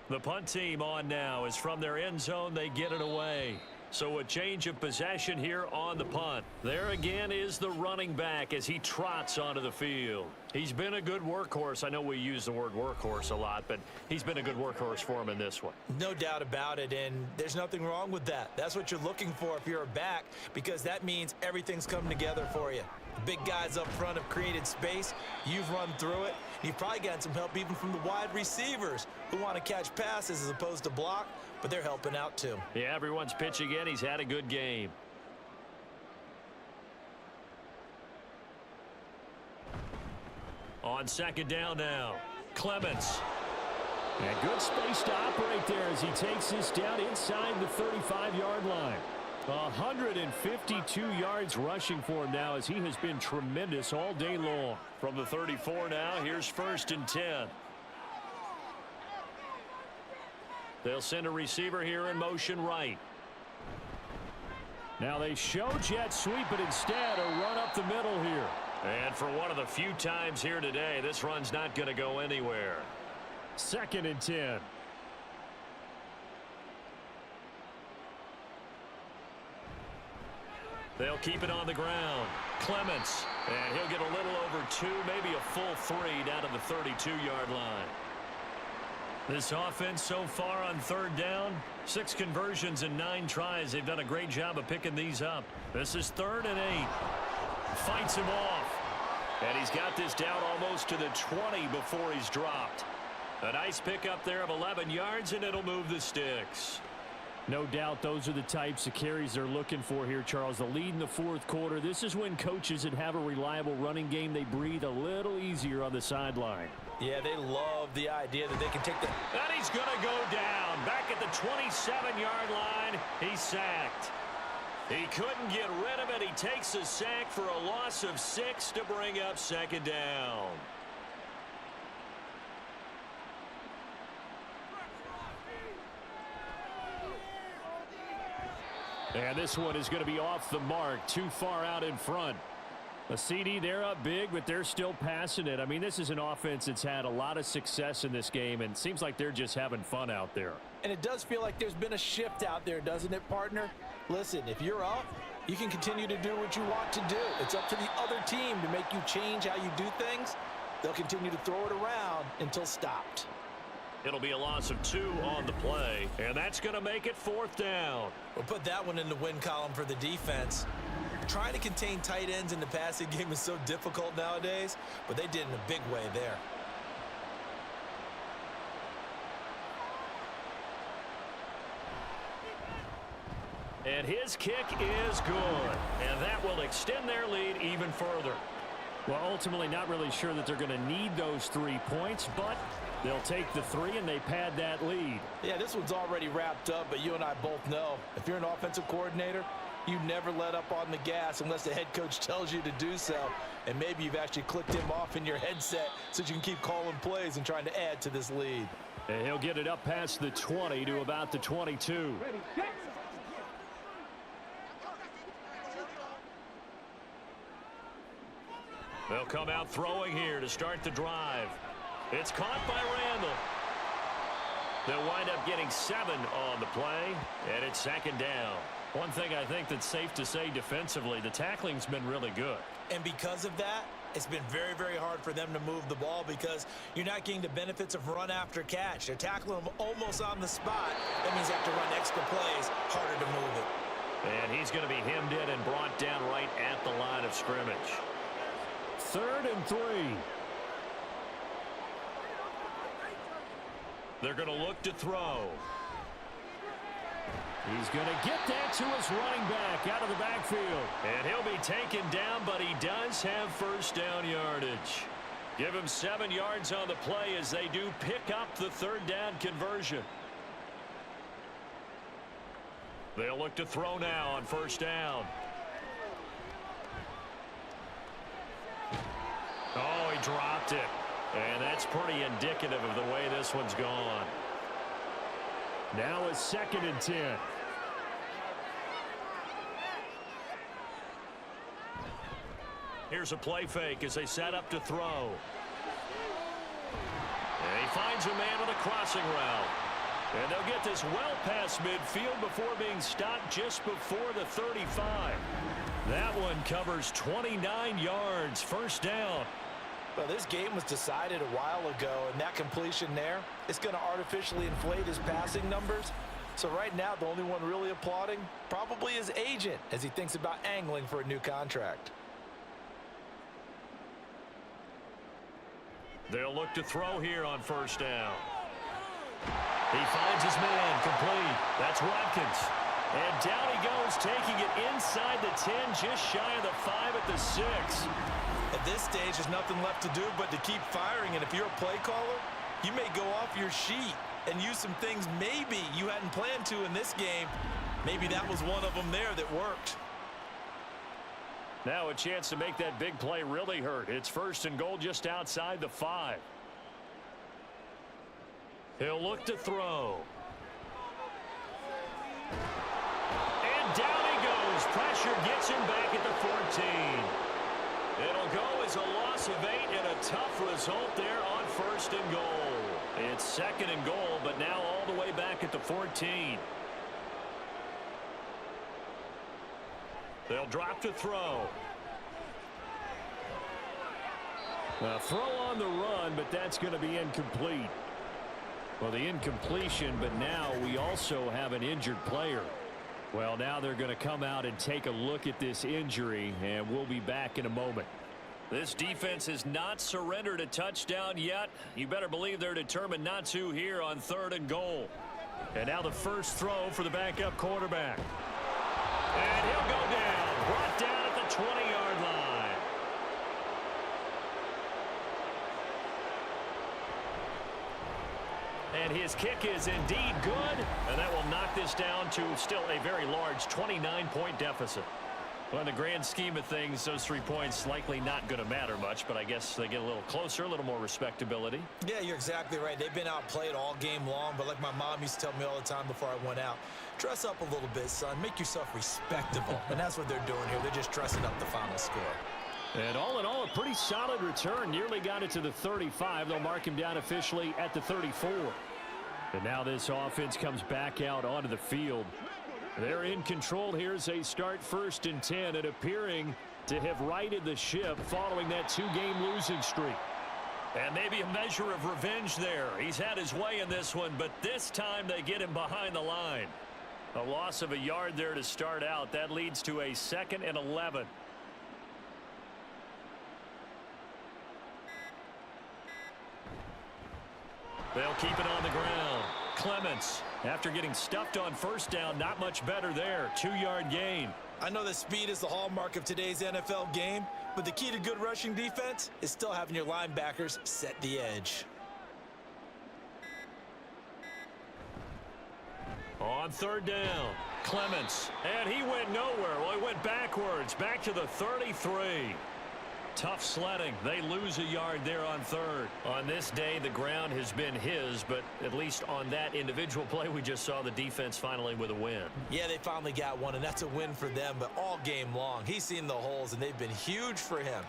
The punt team on now is from their end zone. They get it away. So a change of possession here on the punt. There again is the running back as he trots onto the field. He's been a good workhorse. I know we use the word workhorse a lot, but he's been a good workhorse for him in this one. No doubt about it, and there's nothing wrong with that. That's what you're looking for if you're a back, because that means everything's come together for you. The big guys up front have created space. You've run through it. You've probably gotten some help even from the wide receivers who want to catch passes as opposed to block, but they're helping out too. Yeah, everyone's pitching in. He's had a good game. On 2nd down now, Clements. And good space to operate there as he takes this down inside the 35-yard line. 152 yards rushing for him now as he has been tremendous all day long. From the 34 now, here's 1st and 10. They'll send a receiver here in motion right. Now they show jet sweep, but instead a run up the middle here. And for one of the few times here today, this run's not going to go anywhere. 2nd and 10. They'll keep it on the ground. Clements, and he'll get a little over 2, maybe a full 3 down to the 32-yard line. This offense so far on 3rd down, 6 conversions and 9 tries. They've done a great job of picking these up. This is 3rd and 8. Fights him off. And he's got this down almost to the 20 before he's dropped. A nice pickup there of 11 yards, and it'll move the sticks. No doubt those are the types of carries they're looking for here, Charles. The lead in the fourth quarter. This is when coaches that have a reliable running game, they breathe a little easier on the sideline. Yeah, they love the idea that they can take the... And he's going to go down. Back at the 27-yard line, he's sacked. He couldn't get rid of it. He takes a sack for a loss of 6 to bring up second down. And this one is going to be off the mark, too far out in front. A CD, they're up big, but they're still passing it. I mean, this is an offense that's had a lot of success in this game, and it seems like they're just having fun out there. And it does feel like there's been a shift out there, doesn't it, partner? Listen, if you're up, you can continue to do what you want to do. It's up to the other team to make you change how you do things. They'll continue to throw it around until stopped. It'll be a loss of 2 on the play, and that's going to make it 4th down. We'll put that one in the win column for the defense. Trying to contain tight ends in the passing game is so difficult nowadays, but they did in a big way there. And his kick is good, and that will extend their lead even further. Well, ultimately not really sure that they're going to need those 3 points, but they'll take the 3 and they pad that lead. Yeah, this one's already wrapped up, but you and I both know if you're an offensive coordinator, you never let up on the gas unless the head coach tells you to do so. And maybe you've actually clicked him off in your headset so you can keep calling plays and trying to add to this lead. And he'll get it up past the 20 to about the 22. They'll come out throwing here to start the drive. It's caught by Randall. They'll wind up getting 7 on the play, and it's 2nd down. One thing I think that's safe to say defensively, the tackling's been really good. And because of that, it's been very, very hard for them to move the ball because you're not getting the benefits of run after catch. They're tackling them almost on the spot. That means they have to run extra plays, harder to move it. And he's going to be hemmed in and brought down right at the line of scrimmage. 3rd and 3. They're going to look to throw. He's going to get that to his running back out of the backfield. And he'll be taken down, but he does have 1st down yardage. Give him 7 yards on the play as they do pick up the 3rd down conversion. They'll look to throw now on 1st down. Oh, he dropped it. And that's pretty indicative of the way this one's gone. Now a 2nd and 10. Here's a play fake as they set up to throw. And he finds a man with a crossing route. And they'll get this well past midfield before being stopped just before the 35. That one covers 29 yards. 1st down. Well, this game was decided a while ago, and that completion there is going to artificially inflate his passing numbers. So right now, the only one really applauding probably his agent as he thinks about angling for a new contract. They'll look to throw here on 1st down. He finds his man complete. That's Watkins. And down he goes, taking it inside the 10, just shy of the 5 at the 6. At this stage, there's nothing left to do but to keep firing. And if you're a play caller, you may go off your sheet and use some things maybe you hadn't planned to in this game. Maybe that was one of them there that worked. Now a chance to make that big play really hurt. It's 1st and goal just outside the 5. He'll look to throw. And down he goes. Pressure gets him back at the 14. It'll go as a loss of 8 and a tough result there on 1st and goal. It's 2nd and goal, but now all the way back at the 14. They'll drop to throw. A throw on the run, but that's going to be incomplete. Well, the incompletion, but now we also have an injured player. Well, now they're going to come out and take a look at this injury, and we'll be back in a moment. This defense has not surrendered a touchdown yet. You better believe they're determined not to here on 3rd and goal. And now the first throw for the backup quarterback. And he'll go down. Brought down at the 20-yard line. And his kick is indeed good. And that will knock this down to still a very large 29-point deficit. Well, in the grand scheme of things, those 3 points likely not going to matter much, but I guess they get a little closer, a little more respectability. Yeah, you're exactly right. They've been outplayed all game long, but like my mom used to tell me all the time before I went out, dress up a little bit, son. Make yourself respectable. And that's what they're doing here. They're just dressing up the final score. And all in all, a pretty solid return. Nearly got it to the 35. They'll mark him down officially at the 34. And now this offense comes back out onto the field. They're in control here as they start 1st and 10 and appearing to have righted the ship following that 2-game losing streak. And maybe a measure of revenge there. He's had his way in this one, but this time they get him behind the line. A loss of a yard there to start out. That leads to a 2nd and 11. They'll keep it on the ground. Clements, after getting stuffed on 1st down, not much better there. 2-yard gain. I know that speed is the hallmark of today's NFL game, but the key to good rushing defense is still having your linebackers set the edge. On 3rd down, Clements, and he went nowhere. Well, he went backwards, back to the 33. Tough sledding. They lose a yard there on 3rd. On this day, the ground has been his, but at least on that individual play, we just saw the defense finally with a win. Yeah, they finally got one, and that's a win for them, but all game long, he's seen the holes, and they've been huge for him.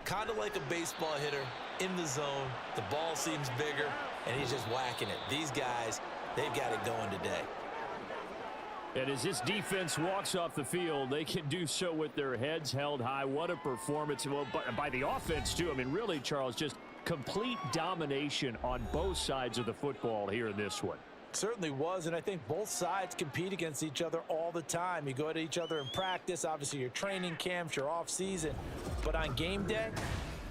Kind of like a baseball hitter in the zone. The ball seems bigger, and he's just whacking it. These guys, they've got it going today. And as this defense walks off the field, they can do so with their heads held high. What a performance. Well, by the offense, too. I mean, really, Charles, just complete domination on both sides of the football here in this one. Certainly was, and I think both sides compete against each other all the time. You go at each other in practice, obviously your training camps, your off-season. But on game day,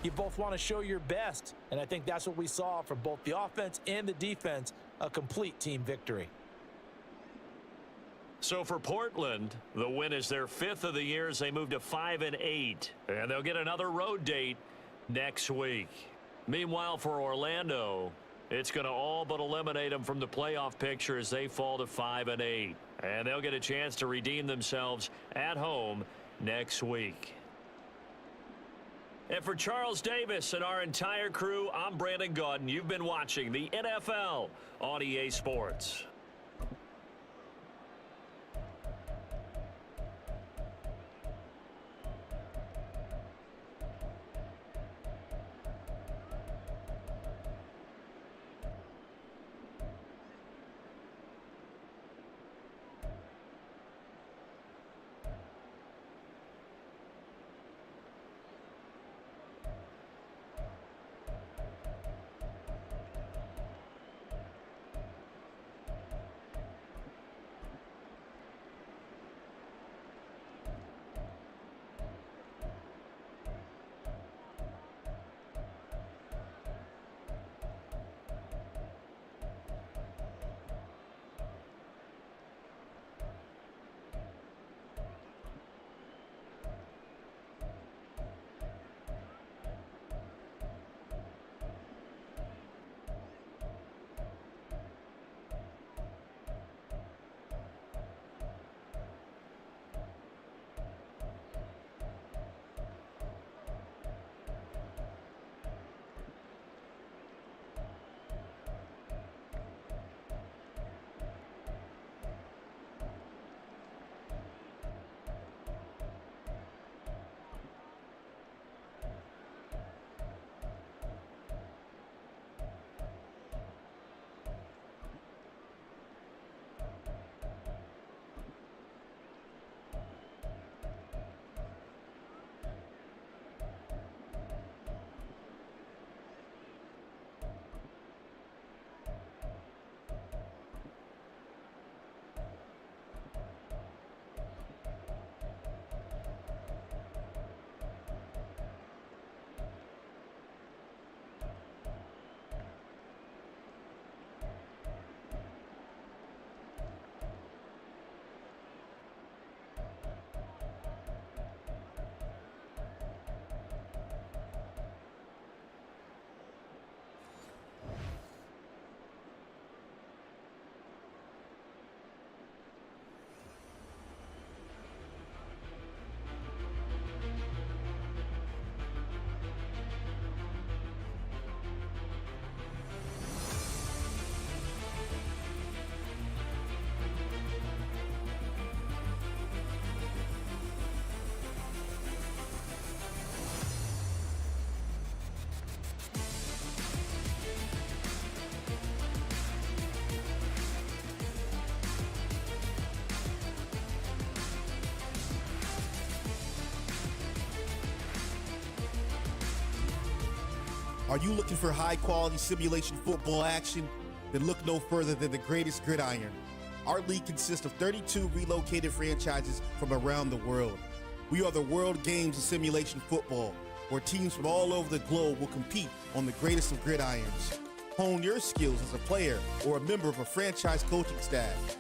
you both want to show your best. And I think that's what we saw from both the offense and the defense, a complete team victory. So for Portland, the win is their 5th of the year as they move to 5-8. And they'll get another road date next week. Meanwhile, for Orlando, it's going to all but eliminate them from the playoff picture as they fall to 5-8. And they'll get a chance to redeem themselves at home next week. And for Charles Davis and our entire crew, I'm Brandon Gaudin. You've been watching the NFL on EA Sports. Are you looking for high-quality simulation football action? Then look no further than the greatest gridiron. Our league consists of 32 relocated franchises from around the world. We are the World Games of Simulation Football, where teams from all over the globe will compete on the greatest of gridirons. Hone your skills as a player or a member of a franchise coaching staff.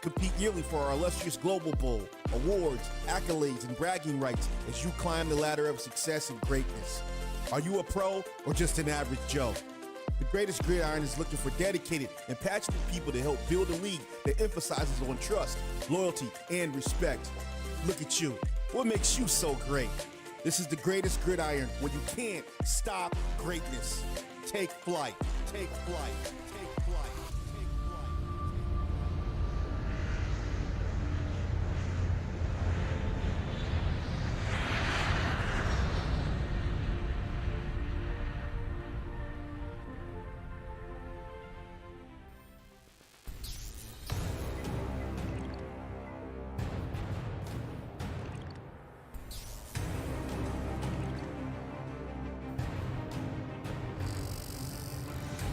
Compete yearly for our illustrious Global Bowl, awards, accolades, and bragging rights as you climb the ladder of success and greatness. Are you a pro or just an average Joe? The Greatest Gridiron is looking for dedicated and passionate people to help build a league that emphasizes on trust, loyalty, and respect. Look at you. What makes you so great? This is the Greatest Gridiron, where you can't stop greatness. Take flight. Take flight. Take flight.